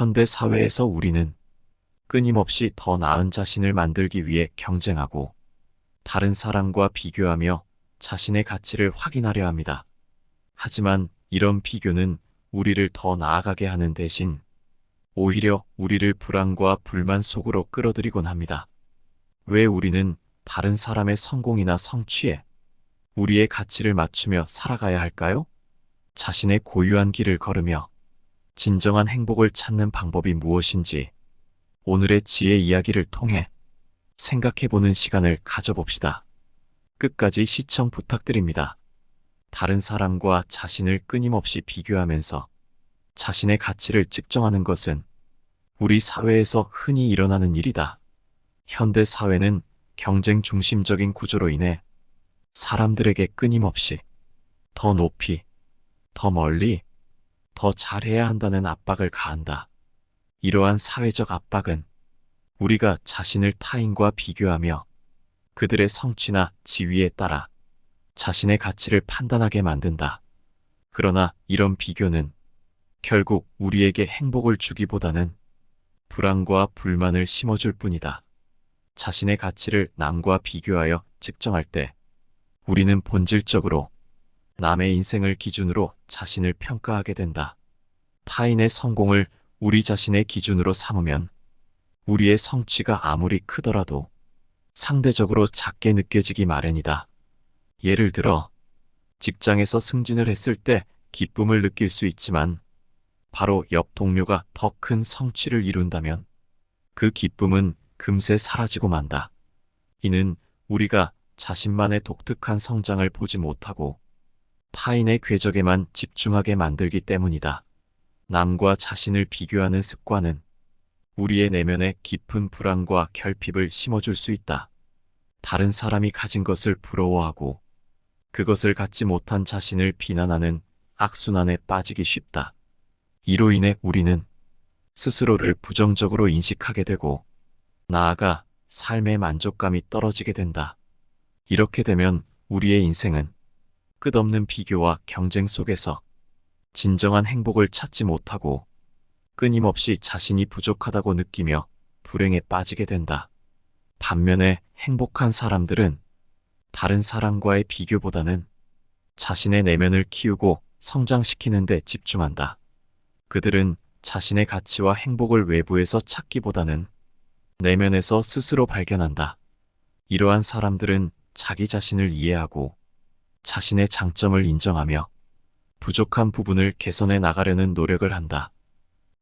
현대 사회에서 우리는 끊임없이 더 나은 자신을 만들기 위해 경쟁하고 다른 사람과 비교하며 자신의 가치를 확인하려 합니다. 하지만 이런 비교는 우리를 더 나아가게 하는 대신 오히려 우리를 불안과 불만 속으로 끌어들이곤 합니다. 왜 우리는 다른 사람의 성공이나 성취에 우리의 가치를 맞추며 살아가야 할까요? 자신의 고유한 길을 걸으며 진정한 행복을 찾는 방법이 무엇인지 오늘의 지혜 이야기를 통해 생각해보는 시간을 가져봅시다. 끝까지 시청 부탁드립니다. 다른 사람과 자신을 끊임없이 비교하면서 자신의 가치를 측정하는 것은 우리 사회에서 흔히 일어나는 일이다. 현대 사회는 경쟁 중심적인 구조로 인해 사람들에게 끊임없이 더 높이, 더 멀리, 더 잘해야 한다는 압박을 가한다. 이러한 사회적 압박은 우리가 자신을 타인과 비교하며 그들의 성취나 지위에 따라 자신의 가치를 판단하게 만든다. 그러나 이런 비교는 결국 우리에게 행복을 주기보다는 불안과 불만을 심어줄 뿐이다. 자신의 가치를 남과 비교하여 측정할 때 우리는 본질적으로 남의 인생을 기준으로 자신을 평가하게 된다. 타인의 성공을 우리 자신의 기준으로 삼으면 우리의 성취가 아무리 크더라도 상대적으로 작게 느껴지기 마련이다. 예를 들어 직장에서 승진을 했을 때 기쁨을 느낄 수 있지만 바로 옆 동료가 더 큰 성취를 이룬다면 그 기쁨은 금세 사라지고 만다. 이는 우리가 자신만의 독특한 성장을 보지 못하고 타인의 궤적에만 집중하게 만들기 때문이다. 남과 자신을 비교하는 습관은 우리의 내면에 깊은 불안과 결핍을 심어줄 수 있다. 다른 사람이 가진 것을 부러워하고 그것을 갖지 못한 자신을 비난하는 악순환에 빠지기 쉽다. 이로 인해 우리는 스스로를 부정적으로 인식하게 되고 나아가 삶의 만족감이 떨어지게 된다. 이렇게 되면 우리의 인생은 끝없는 비교와 경쟁 속에서 진정한 행복을 찾지 못하고 끊임없이 자신이 부족하다고 느끼며 불행에 빠지게 된다. 반면에 행복한 사람들은 다른 사람과의 비교보다는 자신의 내면을 키우고 성장시키는 데 집중한다. 그들은 자신의 가치와 행복을 외부에서 찾기보다는 내면에서 스스로 발견한다. 이러한 사람들은 자기 자신을 이해하고 자신의 장점을 인정하며 부족한 부분을 개선해 나가려는 노력을 한다.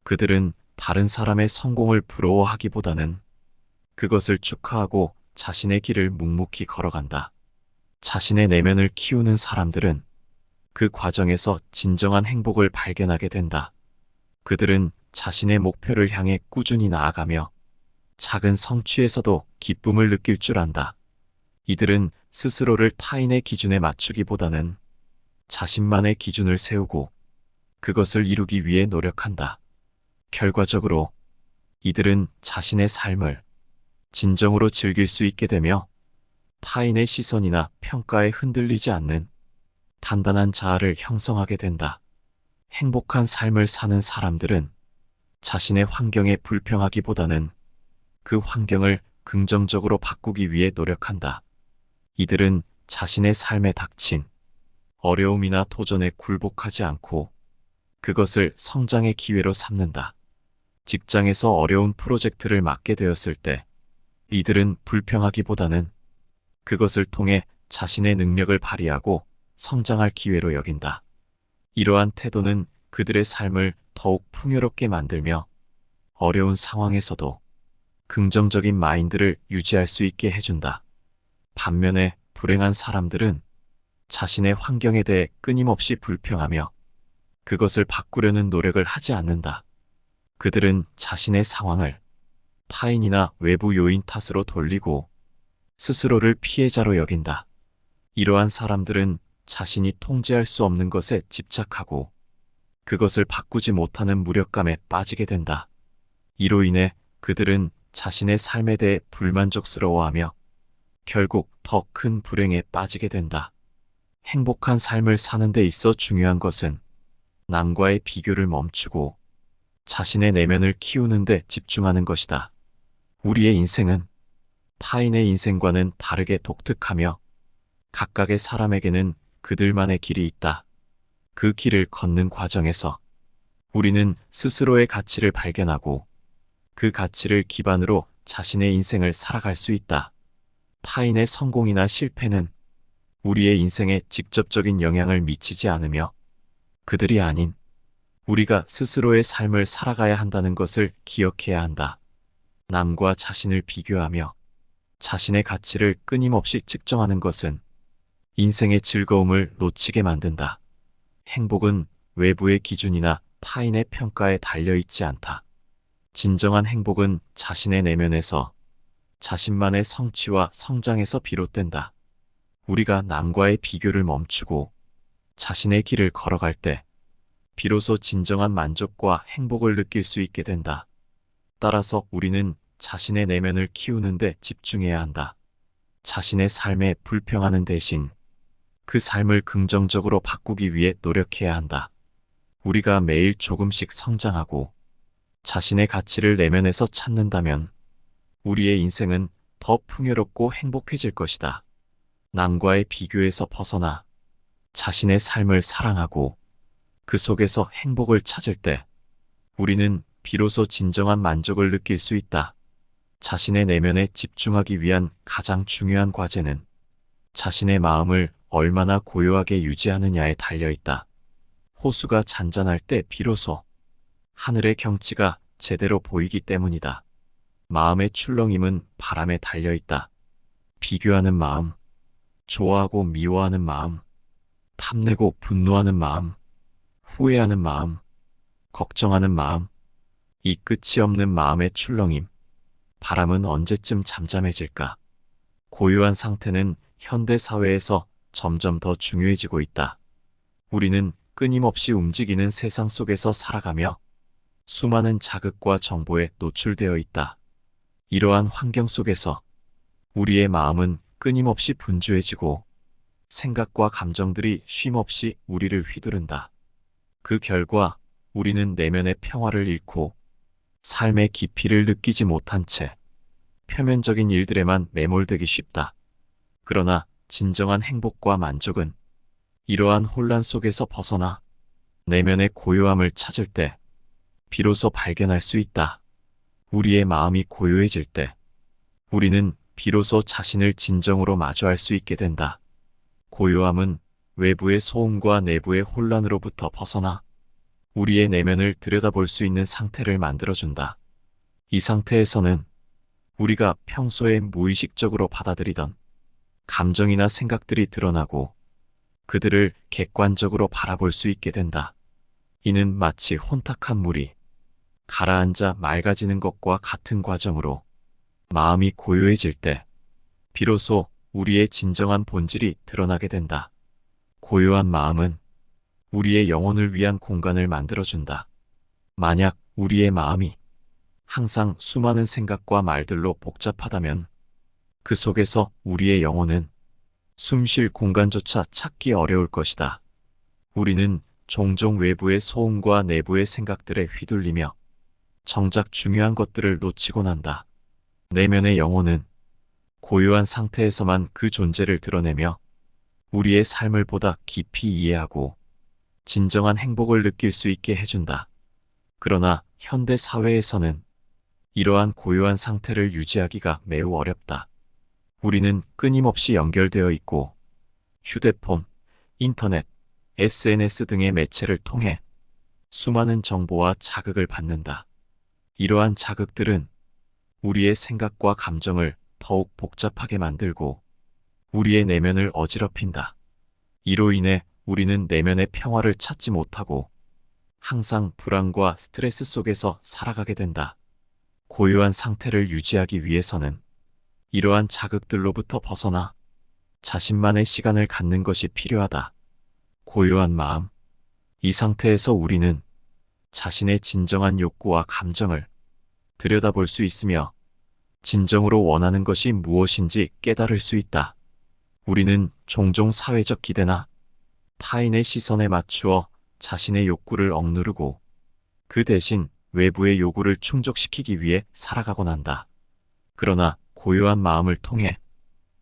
그들은 다른 사람의 성공을 부러워하기보다는 그것을 축하하고 자신의 길을 묵묵히 걸어간다. 자신의 내면을 키우는 사람들은 그 과정에서 진정한 행복을 발견하게 된다. 그들은 자신의 목표를 향해 꾸준히 나아가며 작은 성취에서도 기쁨을 느낄 줄 안다. 이들은 스스로를 타인의 기준에 맞추기보다는 자신만의 기준을 세우고 그것을 이루기 위해 노력한다. 결과적으로 이들은 자신의 삶을 진정으로 즐길 수 있게 되며 타인의 시선이나 평가에 흔들리지 않는 단단한 자아를 형성하게 된다. 행복한 삶을 사는 사람들은 자신의 환경에 불평하기보다는 그 환경을 긍정적으로 바꾸기 위해 노력한다. 이들은 자신의 삶에 닥친 어려움이나 도전에 굴복하지 않고 그것을 성장의 기회로 삼는다. 직장에서 어려운 프로젝트를 맡게 되었을 때 이들은 불평하기보다는 그것을 통해 자신의 능력을 발휘하고 성장할 기회로 여긴다. 이러한 태도는 그들의 삶을 더욱 풍요롭게 만들며 어려운 상황에서도 긍정적인 마인드를 유지할 수 있게 해준다. 반면에 불행한 사람들은 자신의 환경에 대해 끊임없이 불평하며 그것을 바꾸려는 노력을 하지 않는다. 그들은 자신의 상황을 타인이나 외부 요인 탓으로 돌리고 스스로를 피해자로 여긴다. 이러한 사람들은 자신이 통제할 수 없는 것에 집착하고 그것을 바꾸지 못하는 무력감에 빠지게 된다. 이로 인해 그들은 자신의 삶에 대해 불만족스러워하며 결국 더 큰 불행에 빠지게 된다. 행복한 삶을 사는 데 있어 중요한 것은 남과의 비교를 멈추고 자신의 내면을 키우는 데 집중하는 것이다. 우리의 인생은 타인의 인생과는 다르게 독특하며 각각의 사람에게는 그들만의 길이 있다. 그 길을 걷는 과정에서 우리는 스스로의 가치를 발견하고 그 가치를 기반으로 자신의 인생을 살아갈 수 있다. 타인의 성공이나 실패는 우리의 인생에 직접적인 영향을 미치지 않으며 그들이 아닌 우리가 스스로의 삶을 살아가야 한다는 것을 기억해야 한다. 남과 자신을 비교하며 자신의 가치를 끊임없이 측정하는 것은 인생의 즐거움을 놓치게 만든다. 행복은 외부의 기준이나 타인의 평가에 달려있지 않다. 진정한 행복은 자신의 내면에서 자신만의 성취와 성장에서 비롯된다. 우리가 남과의 비교를 멈추고 자신의 길을 걸어갈 때 비로소 진정한 만족과 행복을 느낄 수 있게 된다. 따라서 우리는 자신의 내면을 키우는 데 집중해야 한다. 자신의 삶에 불평하는 대신 그 삶을 긍정적으로 바꾸기 위해 노력해야 한다. 우리가 매일 조금씩 성장하고 자신의 가치를 내면에서 찾는다면 우리의 인생은 더 풍요롭고 행복해질 것이다. 남과의 비교에서 벗어나 자신의 삶을 사랑하고 그 속에서 행복을 찾을 때 우리는 비로소 진정한 만족을 느낄 수 있다. 자신의 내면에 집중하기 위한 가장 중요한 과제는 자신의 마음을 얼마나 고요하게 유지하느냐에 달려있다. 호수가 잔잔할 때 비로소 하늘의 경치가 제대로 보이기 때문이다. 마음의 출렁임은 바람에 달려있다. 비교하는 마음, 좋아하고 미워하는 마음, 탐내고 분노하는 마음, 후회하는 마음, 걱정하는 마음, 이 끝이 없는 마음의 출렁임. 바람은 언제쯤 잠잠해질까? 고요한 상태는 현대 사회에서 점점 더 중요해지고 있다. 우리는 끊임없이 움직이는 세상 속에서 살아가며 수많은 자극과 정보에 노출되어 있다. 이러한 환경 속에서 우리의 마음은 끊임없이 분주해지고 생각과 감정들이 쉼없이 우리를 휘두른다. 그 결과 우리는 내면의 평화를 잃고 삶의 깊이를 느끼지 못한 채 표면적인 일들에만 매몰되기 쉽다. 그러나 진정한 행복과 만족은 이러한 혼란 속에서 벗어나 내면의 고요함을 찾을 때 비로소 발견할 수 있다. 우리의 마음이 고요해질 때 우리는 비로소 자신을 진정으로 마주할 수 있게 된다. 고요함은 외부의 소음과 내부의 혼란으로부터 벗어나 우리의 내면을 들여다볼 수 있는 상태를 만들어준다. 이 상태에서는 우리가 평소에 무의식적으로 받아들이던 감정이나 생각들이 드러나고 그들을 객관적으로 바라볼 수 있게 된다. 이는 마치 혼탁한 물이 가라앉아 맑아지는 것과 같은 과정으로 마음이 고요해질 때 비로소 우리의 진정한 본질이 드러나게 된다. 고요한 마음은 우리의 영혼을 위한 공간을 만들어준다. 만약 우리의 마음이 항상 수많은 생각과 말들로 복잡하다면 그 속에서 우리의 영혼은 숨 쉴 공간조차 찾기 어려울 것이다. 우리는 종종 외부의 소음과 내부의 생각들에 휘둘리며 정작 중요한 것들을 놓치곤 한다. 내면의 영혼은 고요한 상태에서만 그 존재를 드러내며 우리의 삶을 보다 깊이 이해하고 진정한 행복을 느낄 수 있게 해준다. 그러나 현대 사회에서는 이러한 고요한 상태를 유지하기가 매우 어렵다. 우리는 끊임없이 연결되어 있고 휴대폰, 인터넷, SNS 등의 매체를 통해 수많은 정보와 자극을 받는다. 이러한 자극들은 우리의 생각과 감정을 더욱 복잡하게 만들고 우리의 내면을 어지럽힌다. 이로 인해 우리는 내면의 평화를 찾지 못하고 항상 불안과 스트레스 속에서 살아가게 된다. 고요한 상태를 유지하기 위해서는 이러한 자극들로부터 벗어나 자신만의 시간을 갖는 것이 필요하다. 고요한 마음. 이 상태에서 우리는 자신의 진정한 욕구와 감정을 들여다볼 수 있으며 진정으로 원하는 것이 무엇인지 깨달을 수 있다. 우리는 종종 사회적 기대나 타인의 시선에 맞추어 자신의 욕구를 억누르고 그 대신 외부의 요구를 충족시키기 위해 살아가곤 한다. 그러나 고요한 마음을 통해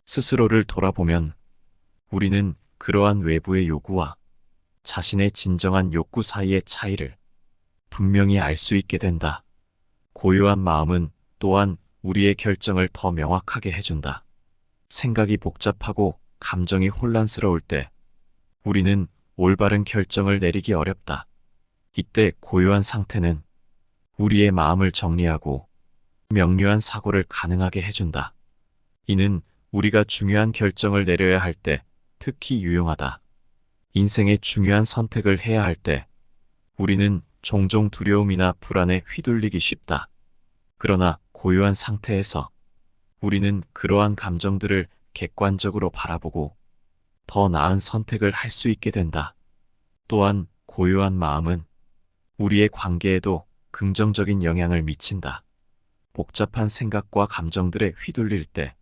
스스로를 돌아보면 우리는 그러한 외부의 요구와 자신의 진정한 욕구 사이의 차이를 분명히 알 수 있게 된다. 고요한 마음은 또한 우리의 결정을 더 명확하게 해준다. 생각이 복잡하고 감정이 혼란스러울 때 우리는 올바른 결정을 내리기 어렵다. 이때 고요한 상태는 우리의 마음을 정리하고 명료한 사고를 가능하게 해준다. 이는 우리가 중요한 결정을 내려야 할 때 특히 유용하다. 인생의 중요한 선택을 해야 할 때 우리는 종종 두려움이나 불안에 휘둘리기 쉽다. 그러나 고요한 상태에서 우리는 그러한 감정들을 객관적으로 바라보고 더 나은 선택을 할 수 있게 된다. 또한 고요한 마음은 우리의 관계에도 긍정적인 영향을 미친다. 복잡한 생각과 감정들에 휘둘릴 때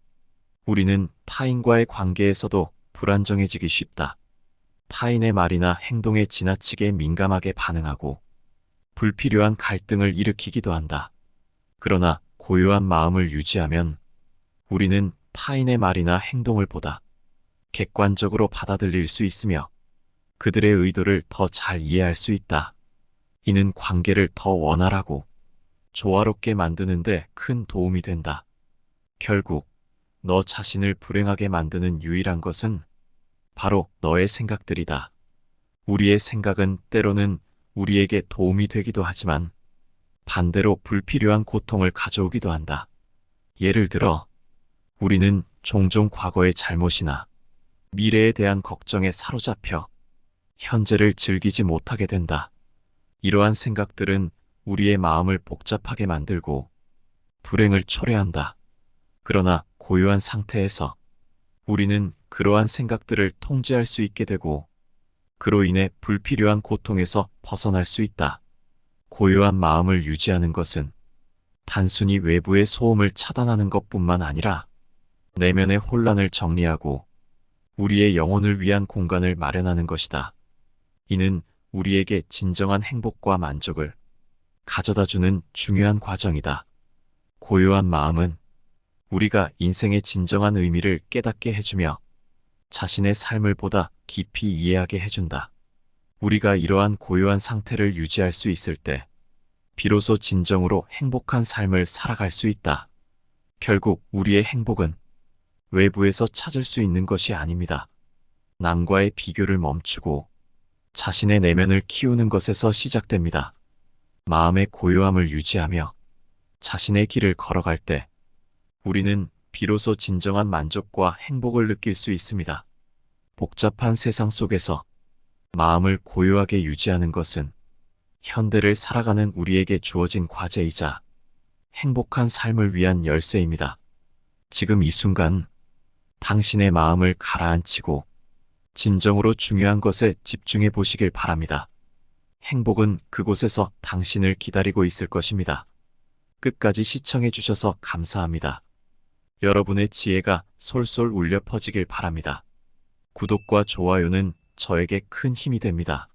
우리는 타인과의 관계에서도 불안정해지기 쉽다. 타인의 말이나 행동에 지나치게 민감하게 반응하고 불필요한 갈등을 일으키기도 한다. 그러나 고요한 마음을 유지하면 우리는 타인의 말이나 행동을 보다 객관적으로 받아들일 수 있으며 그들의 의도를 더 잘 이해할 수 있다. 이는 관계를 더 원활하고 조화롭게 만드는 데 큰 도움이 된다. 결국 너 자신을 불행하게 만드는 유일한 것은 바로 너의 생각들이다. 우리의 생각은 때로는 우리에게 도움이 되기도 하지만 반대로 불필요한 고통을 가져오기도 한다. 예를 들어 우리는 종종 과거의 잘못이나 미래에 대한 걱정에 사로잡혀 현재를 즐기지 못하게 된다. 이러한 생각들은 우리의 마음을 복잡하게 만들고 불행을 초래한다. 그러나 고요한 상태에서 우리는 그러한 생각들을 통제할 수 있게 되고 그로 인해 불필요한 고통에서 벗어날 수 있다. 고요한 마음을 유지하는 것은 단순히 외부의 소음을 차단하는 것뿐만 아니라 내면의 혼란을 정리하고 우리의 영혼을 위한 공간을 마련하는 것이다. 이는 우리에게 진정한 행복과 만족을 가져다주는 중요한 과정이다. 고요한 마음은 우리가 인생의 진정한 의미를 깨닫게 해주며 자신의 삶을 보다 깊이 이해하게 해준다. 우리가 이러한 고요한 상태를 유지할 수 있을 때 비로소 진정으로 행복한 삶을 살아갈 수 있다. 결국 우리의 행복은 외부에서 찾을 수 있는 것이 아닙니다. 남과의 비교를 멈추고 자신의 내면을 키우는 것에서 시작됩니다. 마음의 고요함을 유지하며 자신의 길을 걸어갈 때 우리는 비로소 진정한 만족과 행복을 느낄 수 있습니다. 복잡한 세상 속에서 마음을 고요하게 유지하는 것은 현대를 살아가는 우리에게 주어진 과제이자 행복한 삶을 위한 열쇠입니다. 지금 이 순간 당신의 마음을 가라앉히고 진정으로 중요한 것에 집중해 보시길 바랍니다. 행복은 그곳에서 당신을 기다리고 있을 것입니다. 끝까지 시청해 주셔서 감사합니다. 여러분의 지혜가 솔솔 울려 퍼지길 바랍니다. 구독과 좋아요는 저에게 큰 힘이 됩니다.